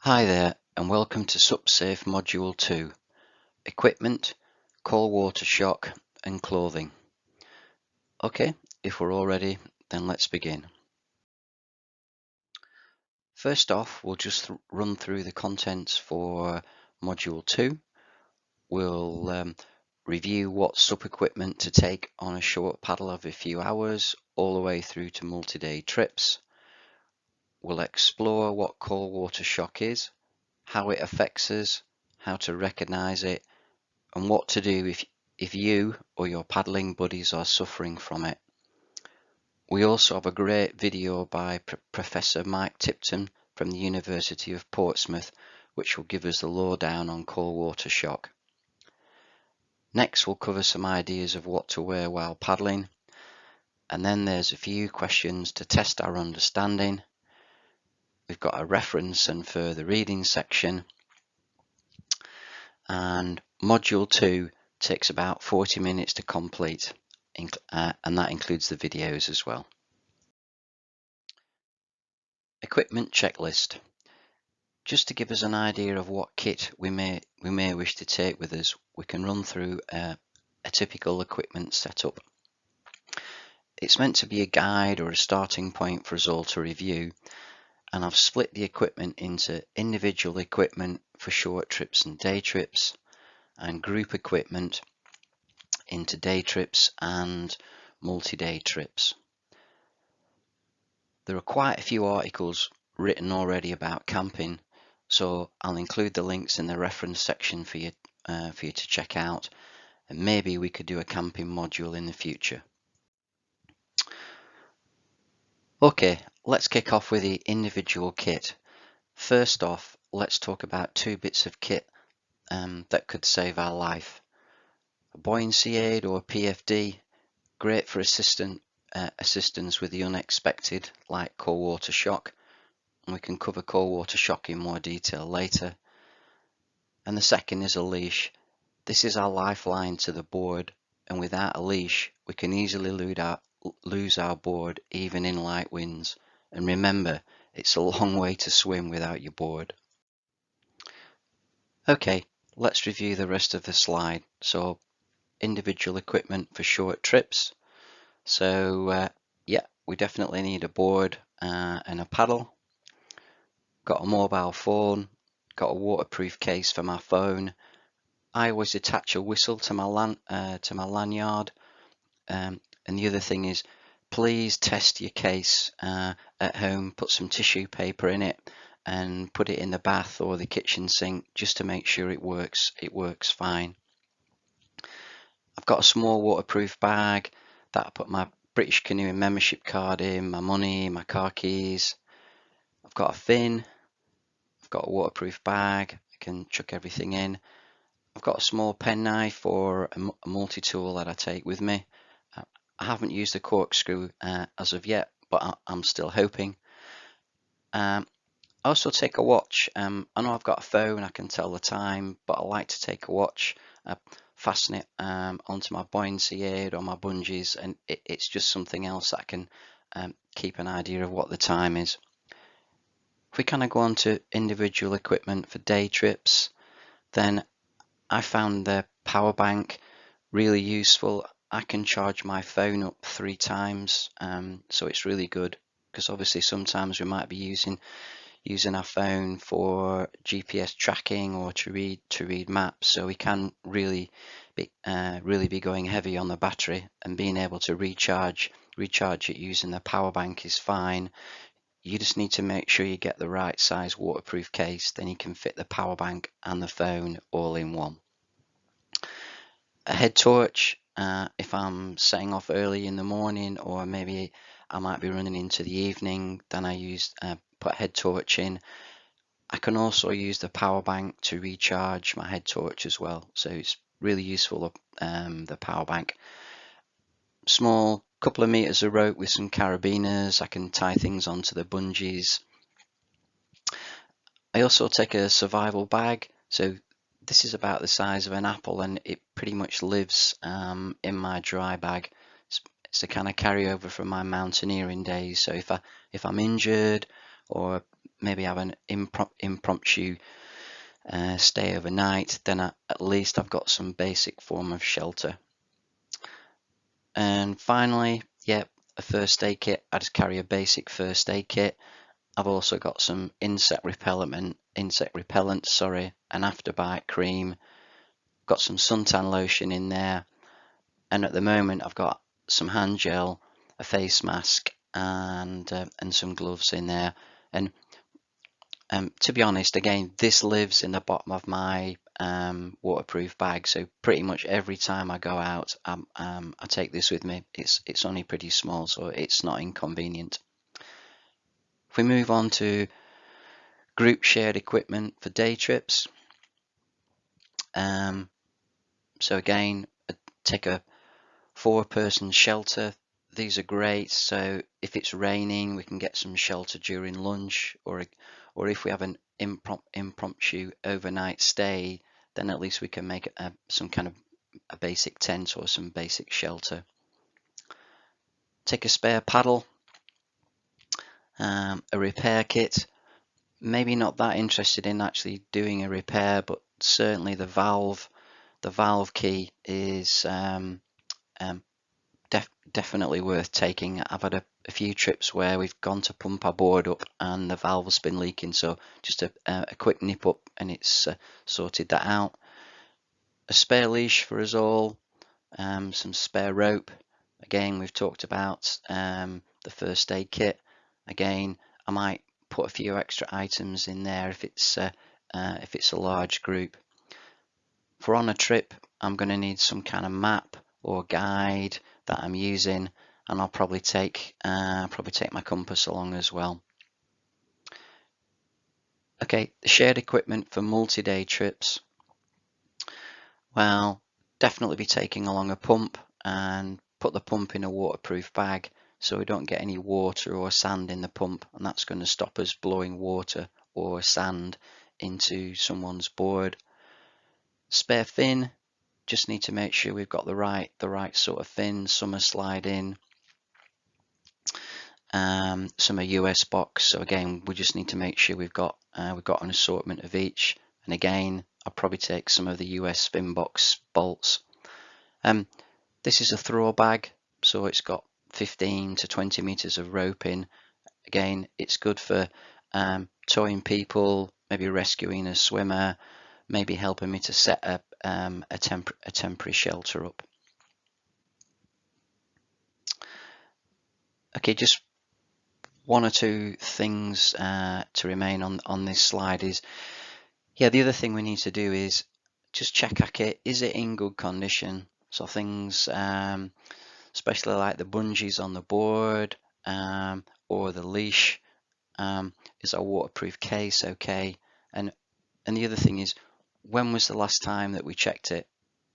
Hi there and welcome to SUP Safe Module 2, Equipment, Cold Water Shock and Clothing. Okay, if we're all ready, then let's begin. First off, we'll just run through the contents for Module 2. We'll review what SUP equipment to take on a short paddle of a few hours, all the way through to multi-day trips. We'll explore what cold water shock is, how it affects us, how to recognize it, and what to do if you or your paddling buddies are suffering from it. We also have a great video by Professor Mike Tipton from the University of Portsmouth, which will give us the lowdown on cold water shock. Next, we'll cover some ideas of what to wear while paddling, and then there's a few questions to test our understanding. We've got a reference and further reading section, and Module 2 takes about 40 minutes to complete, and that includes the videos as well. Equipment checklist. Just to give us an idea of what kit we may wish to take with us, we can run through a typical equipment setup. It's meant to be a guide or a starting point for us all to review, and I've split the equipment into individual equipment for short trips and day trips, and group equipment into day trips and multi-day trips. There are quite a few articles written already about camping, so I'll include the links in the reference section for you to check out, and maybe we could do a camping module in the future. Okay, let's kick off with the individual kit. First off, let's talk about two bits of kit that could save our life. A buoyancy aid or PFD, great for assistance with the unexpected, like cold water shock, and we can cover cold water shock in more detail later. And the second is a leash. This is our lifeline to the board, and without a leash we can easily lose our board even in light winds. And remember, it's a long way to swim without your board. Okay, let's review the rest of the slide. So individual equipment for short trips. So yeah, we definitely need a board and a paddle. Got a mobile phone, got a waterproof case for my phone. I always attach a whistle to my lanyard. And the other thing is, please test your case at home. Put some tissue paper in it and put it in the bath or the kitchen sink just to make sure it works. It works fine. I've got a small waterproof bag that I put my British Canoeing membership card in, my money, my car keys. I've got a fin. I've got a waterproof bag. I can chuck everything in. I've got a small penknife or a multi-tool that I take with me. I haven't used the corkscrew as of yet, but I'm still hoping. I also take a watch. I know I've got a phone, I can tell the time, but I like to take a watch, fasten it onto my buoyancy aid or my bungees, and it's just something else that I can keep an idea of what the time is. If we kind of go on to individual equipment for day trips, then I found the power bank really useful. I can charge my phone up 3 times, so it's really good, because obviously sometimes we might be using our phone for GPS tracking or to read maps, so we can really be going heavy on the battery, and being able to recharge it using the power bank is fine. You just need to make sure you get the right size waterproof case, then you can fit the power bank and the phone all in one. A head torch, if I'm setting off early in the morning, or maybe I might be running into the evening, then I put a head torch in. I can also use the power bank to recharge my head torch as well, so it's really useful, the power bank. Small couple of meters of rope with some carabiners. I can tie things onto the bungees. I also take a survival bag, so this is about the size of an apple, and it pretty much lives in my dry bag. It's a kind of carryover from my mountaineering days, so if I'm injured or maybe have an impromptu stay overnight, then at least I've got some basic form of shelter. And finally, yeah, a first aid kit. I just carry a basic first aid kit. I've also got some insect repellent, an afterbite cream, got some suntan lotion in there, and at the moment I've got some hand gel, a face mask, and some gloves in there. And to be honest, again, this lives in the bottom of my waterproof bag, so pretty much every time I go out, I take this with me. It's only pretty small, so it's not inconvenient. If we move on to group shared equipment for day trips, so again, take a 4-person shelter. These are great. So if it's raining, we can get some shelter during lunch, or if we have an impromptu overnight stay, then at least we can make some kind of a basic tent or some basic shelter. Take a spare paddle, a repair kit. Maybe not that interested in actually doing a repair, but certainly the valve key is definitely worth taking. I've had a few trips where we've gone to pump our board up and the valve's been leaking, so just a quick nip up and it's sorted that out. A spare leash for us all, some spare rope. Again, we've talked about the first aid kit. Again, I might put a few extra items in there if it's a large group. If we're on a trip, I'm going to need some kind of map or guide that I'm using, and I'll probably take my compass along as well. Okay, the shared equipment for multi-day trips. Well, definitely be taking along a pump, and put the pump in a waterproof bag so we don't get any water or sand in the pump, and that's going to stop us blowing water or sand into someone's board. Spare fin. Just need to make sure we've got the right sort of fin. Some are slide in, some are US box. So again, we just need to make sure we've got an assortment of each. And again, I'll probably take some of the US spin box bolts. This is a throw bag, so it's got 15 to 20 meters of rope in. Again, it's good for towing people, maybe rescuing a swimmer, maybe helping me to set up a temporary shelter up. Okay, just one or two things to remain on this slide is, yeah, the other thing we need to do is just check our kit. Is it in good condition? So things, especially like the bungees on the board or the leash, is our waterproof case okay? And the other thing is, when was the last time that we checked it?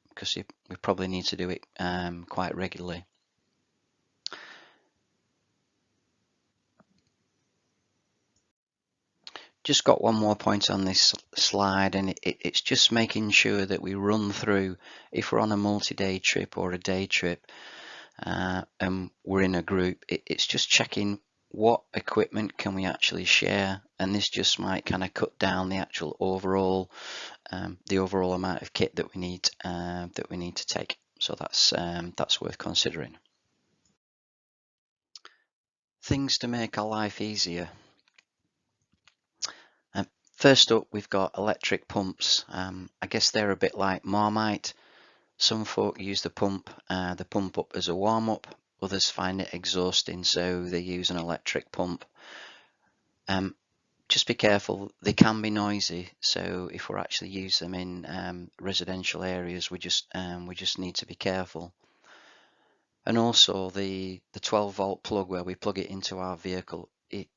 Because we probably need to do it quite regularly. Just got one more point on this slide, and it's just making sure that we run through, if we're on a multi-day trip or a day trip and we're in a group, it's just checking what equipment can we actually share, and this just might kind of cut down the actual overall amount of kit that we need to take. So that's worth considering. Things to make our life easier. First up, we've got electric pumps. I guess they're a bit like Marmite. Some folk use the pump up as a warm-up. Others find it exhausting, so they use an electric pump. Just be careful, they can be noisy, so if we're actually use them in residential areas, we just need to be careful. And also the 12-volt plug where we plug it into our vehicle,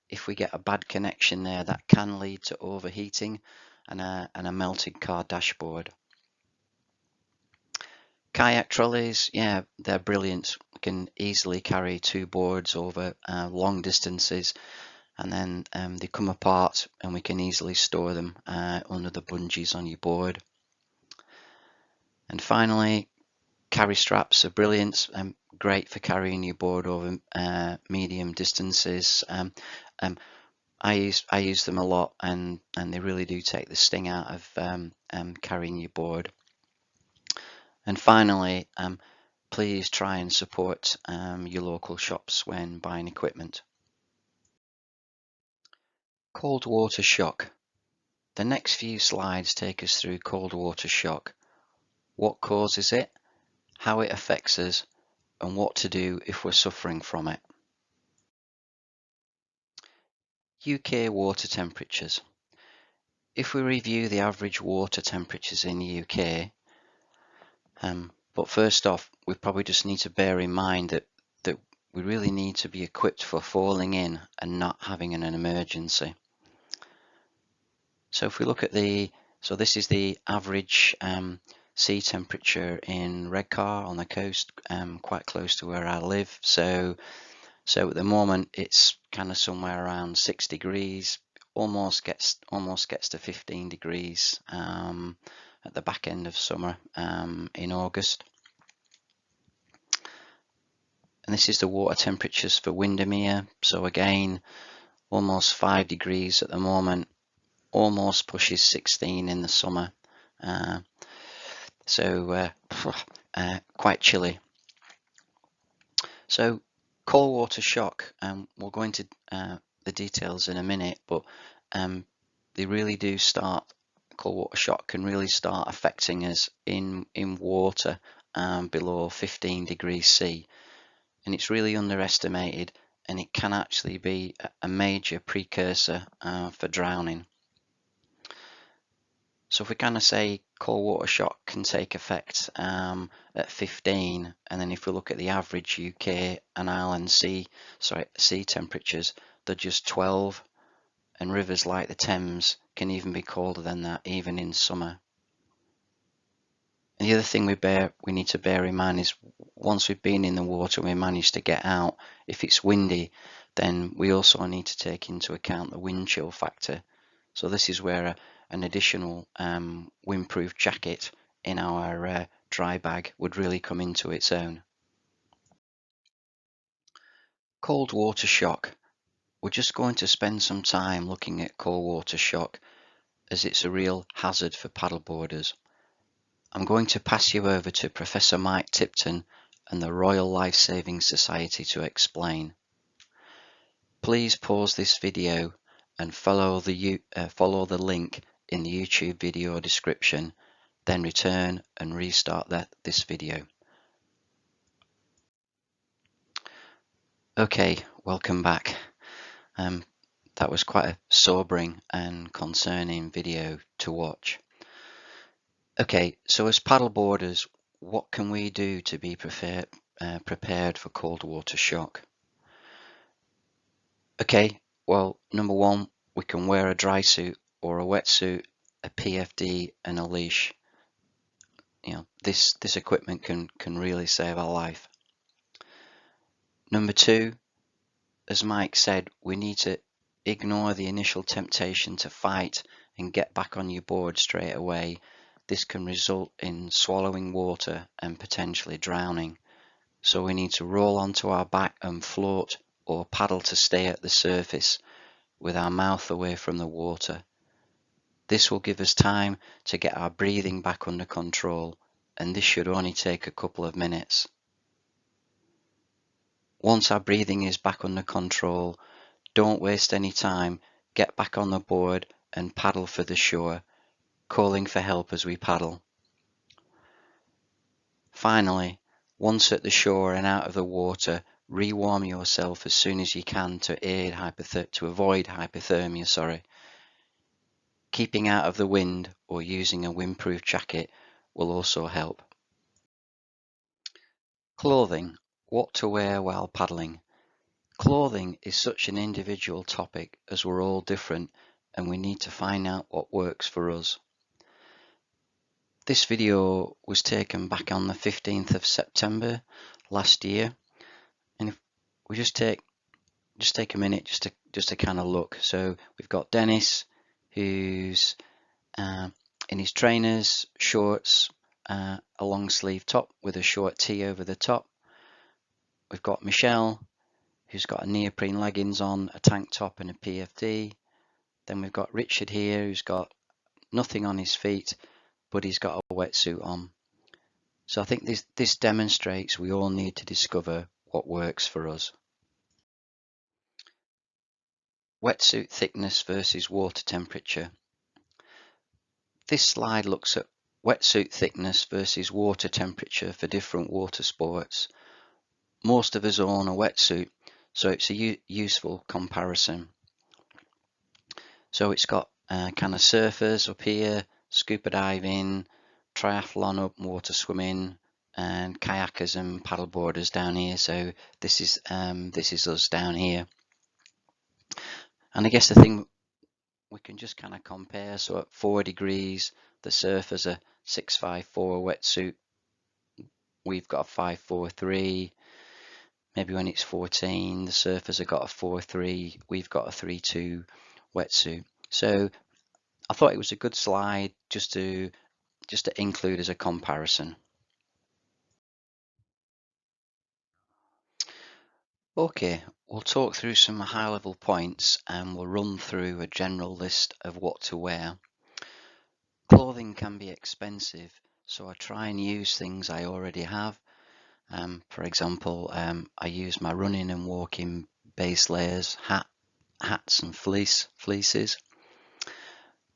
if we get a bad connection there, that can lead to overheating and a melted car dashboard. Kayak trolleys, yeah, they're brilliant. We can easily carry 2 boards over long distances, and then they come apart and we can easily store them under the bungees on your board. And finally, carry straps are brilliant, great for carrying your board over medium distances. I use them a lot, and they really do take the sting out of carrying your board. And finally, please try and support your local shops when buying equipment. Cold water shock. The next few slides take us through cold water shock, what causes it, how it affects us, and what to do if we're suffering from it. UK water temperatures. If we review the average water temperatures in the UK, but first off, we probably just need to bear in mind that we really need to be equipped for falling in and not having an emergency. So if we look at this is the average sea temperature in Redcar on the coast, quite close to where I live. So at the moment it's kind of somewhere around 6 degrees, almost gets to 15 degrees at the back end of summer in August. And this is the water temperatures for Windermere. So again, almost 5 degrees at the moment, almost pushes 16 in the summer. Quite chilly. So cold water shock, we'll go into the details in a minute, but they really do start, cold water shock can really start affecting us in water below 15 degrees C. And it's really underestimated, and it can actually be a major precursor for drowning. So if we kind of say cold water shock can take effect at 15, and then if we look at the average UK and Ireland sea temperatures, they're just 12, and rivers like the Thames can even be colder than that, even in summer. And the other thing we need to bear in mind is once we've been in the water and we manage to get out, if it's windy, then we also need to take into account the wind chill factor. So this is where an additional windproof jacket in our dry bag would really come into its own. Cold water shock. We're just going to spend some time looking at cold water shock, as it's a real hazard for paddleboarders. I'm going to pass you over to Professor Mike Tipton and the Royal Life-Saving Society to explain. Please pause this video and follow the link in the YouTube video description, then return and restart this video. Okay, welcome back. That was quite a sobering and concerning video to watch. Okay, so as paddleboarders, what can we do to be prepared for cold water shock? Okay, well, number one, we can wear a dry suit or a wetsuit, a PFD, and a leash. You know, this equipment can really save our life. Number two, as Mike said, we need to ignore the initial temptation to fight and get back on your board straight away. This can result in swallowing water and potentially drowning. So we need to roll onto our back and float or paddle to stay at the surface with our mouth away from the water. This will give us time to get our breathing back under control, and this should only take a couple of minutes. Once our breathing is back under control, don't waste any time, get back on the board and paddle for the shore, calling for help as we paddle. Finally, once at the shore and out of the water, re-warm yourself as soon as you can to avoid hypothermia. Keeping out of the wind or using a windproof jacket will also help. Clothing. What to wear while paddling. Clothing is such an individual topic as we're all different and we need to find out what works for us. This video was taken back on the 15th of September last year, and if we just take a minute just to kind of look. So we've got Dennis, who's in his trainers, shorts, a long sleeve top with a short tee over the top. We've got Michelle who's got a neoprene leggings on, a tank top and a PFD. Then we've got Richard here, who's got nothing on his feet, but he's got a wetsuit on. So I think this demonstrates we all need to discover what works for us. Wetsuit thickness versus water temperature. This slide looks at wetsuit thickness versus water temperature for different water sports. Most of us own a wetsuit, so it's a useful comparison. So it's got kind of surfers up here, scuba diving, triathlon up, water swimming, and kayakers and paddleboarders down here. So this is us down here. And I guess the thing we can just kind of compare. So at 4 degrees, the surfers are 654 wetsuit. We've got a 543. Maybe when it's 14, the surfers have got a 4.3, we've got a 3.2 wetsuit. So I thought it was a good slide just to include as a comparison. Okay, we'll talk through some high-level points and we'll run through a general list of what to wear. Clothing can be expensive, so I try and use things I already have. For example, I use my running and walking base layers, hats and fleeces.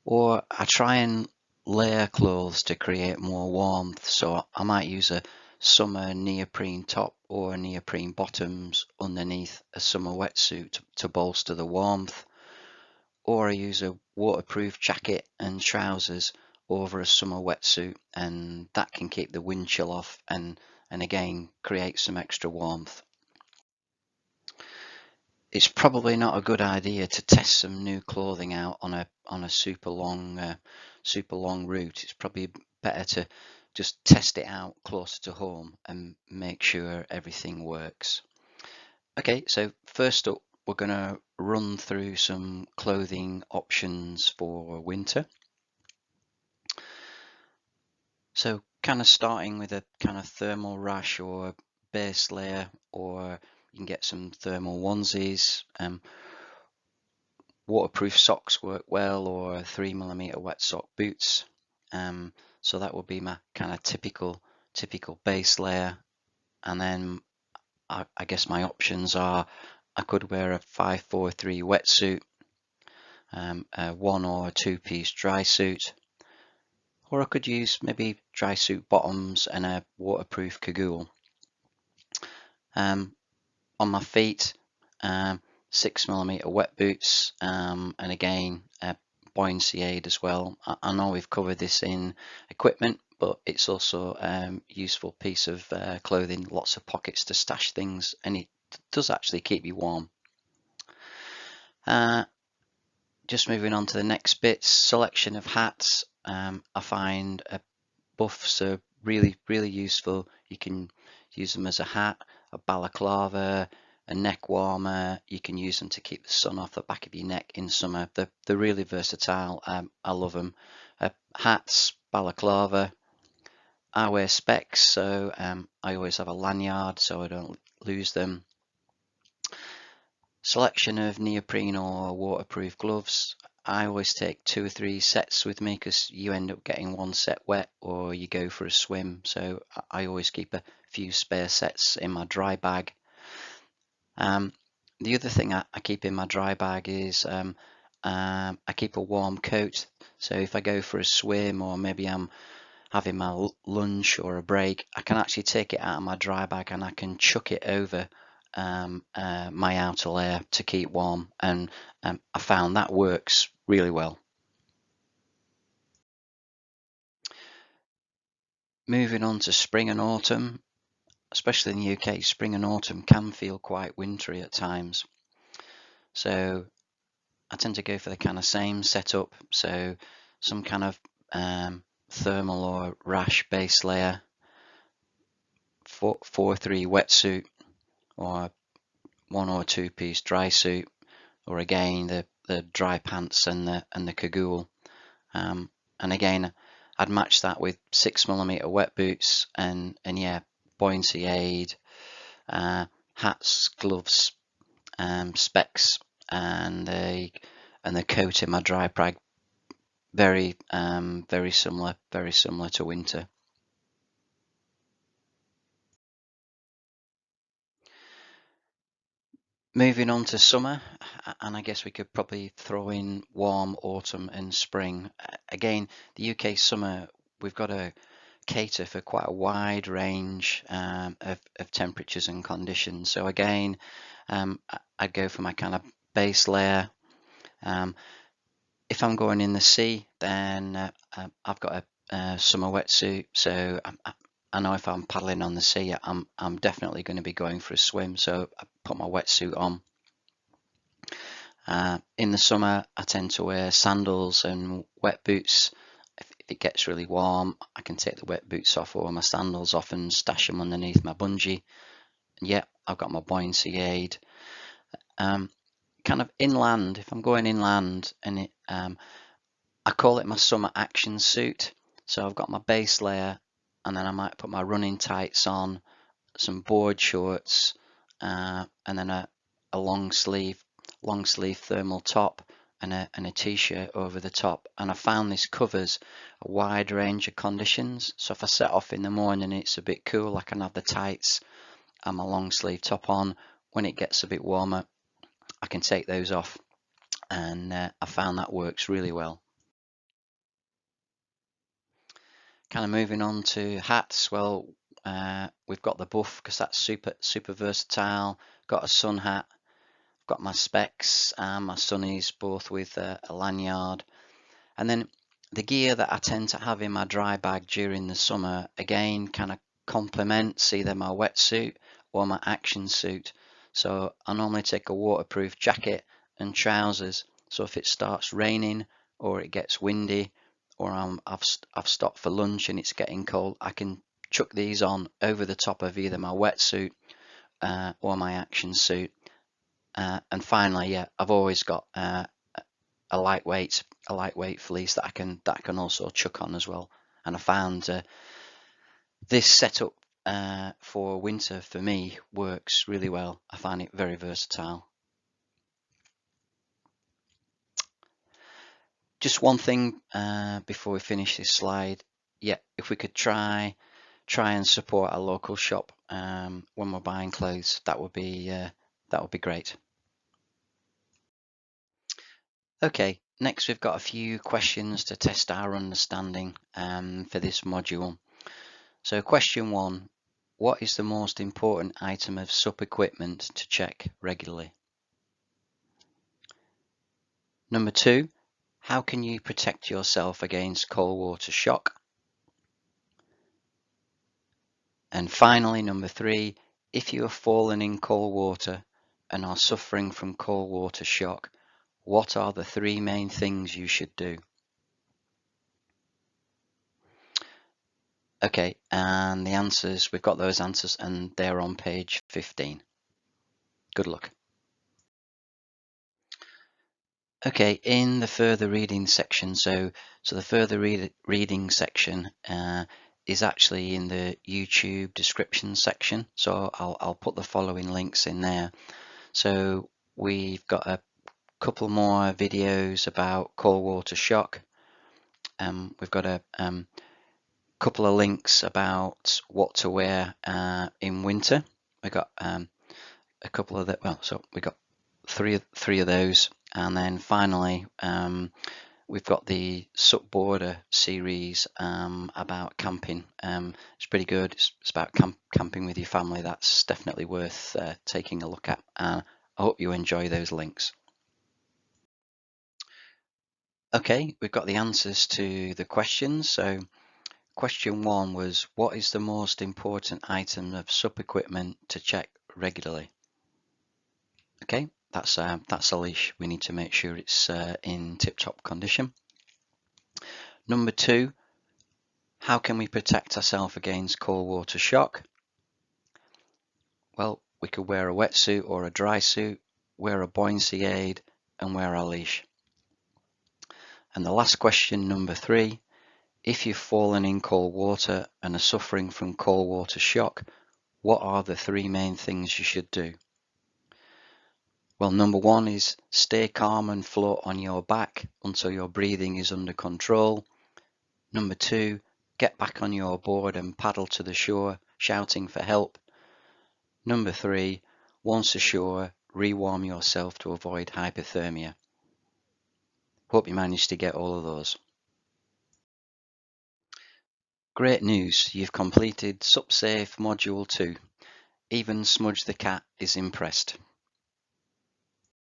Or I try and layer clothes to create more warmth. So I might use a summer neoprene top or neoprene bottoms underneath a summer wetsuit to bolster the warmth. Or I use a waterproof jacket and trousers over a summer wetsuit, and that can keep the wind chill off and again create some extra warmth. It's probably not a good idea to test some new clothing out on a super long route. It's probably better to just test it out closer to home and make sure everything works. Okay, so first up, we're going to run through some clothing options for winter. So kind of starting with a kind of thermal rash or base layer, or you can get some thermal onesies. Waterproof socks work well, or 3mm wet sock boots. So that would be my kind of typical base layer. And then I guess my options are I could wear a 543 wetsuit, a 1 or 2 piece dry suit, or I could use maybe dry suit bottoms and a waterproof cagoule. On my feet, 6mm wet boots, and again buoyancy aid as well. I know we've covered this in equipment, but it's also a useful piece of clothing, lots of pockets to stash things, and it does actually keep you warm. Just moving on to the next bits, selection of hats. I find buffs are really useful. You can use them as a hat, a balaclava, a neck warmer. You can use them to keep the sun off the back of your neck in summer. They're really versatile. I love them. Hats, balaclava. I wear specs, so I always have a lanyard so I don't lose them. Selection of neoprene or waterproof gloves. I always take 2 or 3 sets with me because you end up getting one set wet or you go for a swim. So I always keep a few spare sets in my dry bag. The other thing I keep in my dry bag is I keep a warm coat. So if I go for a swim or maybe I'm having my lunch or a break, I can actually take it out of my dry bag and I can chuck it over my outer layer to keep warm, and I found that works really well. Moving on to spring and autumn, especially in the UK, spring and autumn can feel quite wintry at times. So I tend to go for the kind of same setup. So some kind of thermal or rash base layer, 4-3 wetsuit, or 1 or 2 piece dry suit, or again the dry pants and the cagoule. And again, I'd match that with 6mm wet boots and yeah, buoyancy aid, hats, gloves, specs and the coat in my dry prag very similar to winter. Moving on to summer, and I guess we could probably throw in warm autumn and spring. Again, the UK summer, we've got to cater for quite a wide range of temperatures and conditions. So again, I'd go for my kind of base layer. If I'm going in the sea, then I've got a summer wetsuit. So I know if I'm paddling on the sea, I'm definitely going to be going for a swim. So I put my wetsuit on. In the summer, I tend to wear sandals and wet boots. If it gets really warm, I can take the wet boots off or my sandals off and stash them underneath my bungee. And yeah, I've got my buoyancy aid. Kind of inland, if I'm going inland, and I call it my summer action suit. So I've got my base layer, and then I might put my running tights on, some board shorts, and then a long sleeve thermal top and a t-shirt over the top. And I found this covers a wide range of conditions. So if I set off in the morning, it's a bit cool, I can have the tights and my long sleeve top on. When it gets a bit warmer, I can take those off, and I found that works really well. Kind of moving on to hats. Well, we've got the buff because that's super versatile. Got a sun hat, got my specs and my sunnies, both with a lanyard. And then the gear that I tend to have in my dry bag during the summer, again, kind of complements either my wetsuit or my action suit. So I normally take a waterproof jacket and trousers. So if it starts raining or it gets windy, or I've stopped for lunch and it's getting cold, I can chuck these on over the top of either my wetsuit or my action suit. And finally, yeah, I've always got a lightweight fleece that I can also chuck on as well. And I found this setup for winter for me works really well. I find it very versatile. Just one thing before we finish this slide. Yeah, if we could try and support our local shop when we're buying clothes, that would be great. Okay, next we've got a few questions to test our understanding for this module. So question 1, what is the most important item of SUP equipment to check regularly? Number 2, how can you protect yourself against cold water shock? And finally, number 3, if you have fallen in cold water and are suffering from cold water shock, what are the 3 main things you should do? Okay, and the answers, we've got those answers and they're on page 15. Good luck. Okay, in the further reading section, so the further reading section is actually in the YouTube description section. So I'll put the following links in there. So we've got a couple more videos about cold water shock. We've got a couple of links about what to wear in winter. We got a couple of that. Well, so we got three of those, and then finally we've got the SUP Border series about camping. It's pretty good. It's about camping with your family. That's definitely worth taking a look at. I hope you enjoy those links. Okay, we've got the answers to the questions. So question 1 was, what is the most important item of SUP equipment to check regularly? Okay, that's a leash. We need to make sure it's in tip-top condition. Number 2, how can we protect ourselves against cold water shock? Well, we could wear a wetsuit or a dry suit, wear a buoyancy aid, and wear our leash. And the last question, number 3, if you've fallen in cold water and are suffering from cold water shock, what are the 3 main things you should do? Well, number one is stay calm and float on your back until your breathing is under control. Number two, get back on your board and paddle to the shore, shouting for help. Number three, once ashore, rewarm yourself to avoid hypothermia. Hope you managed to get all of those. Great news, you've completed SUP Safe Module 2. Even Smudge the cat is impressed.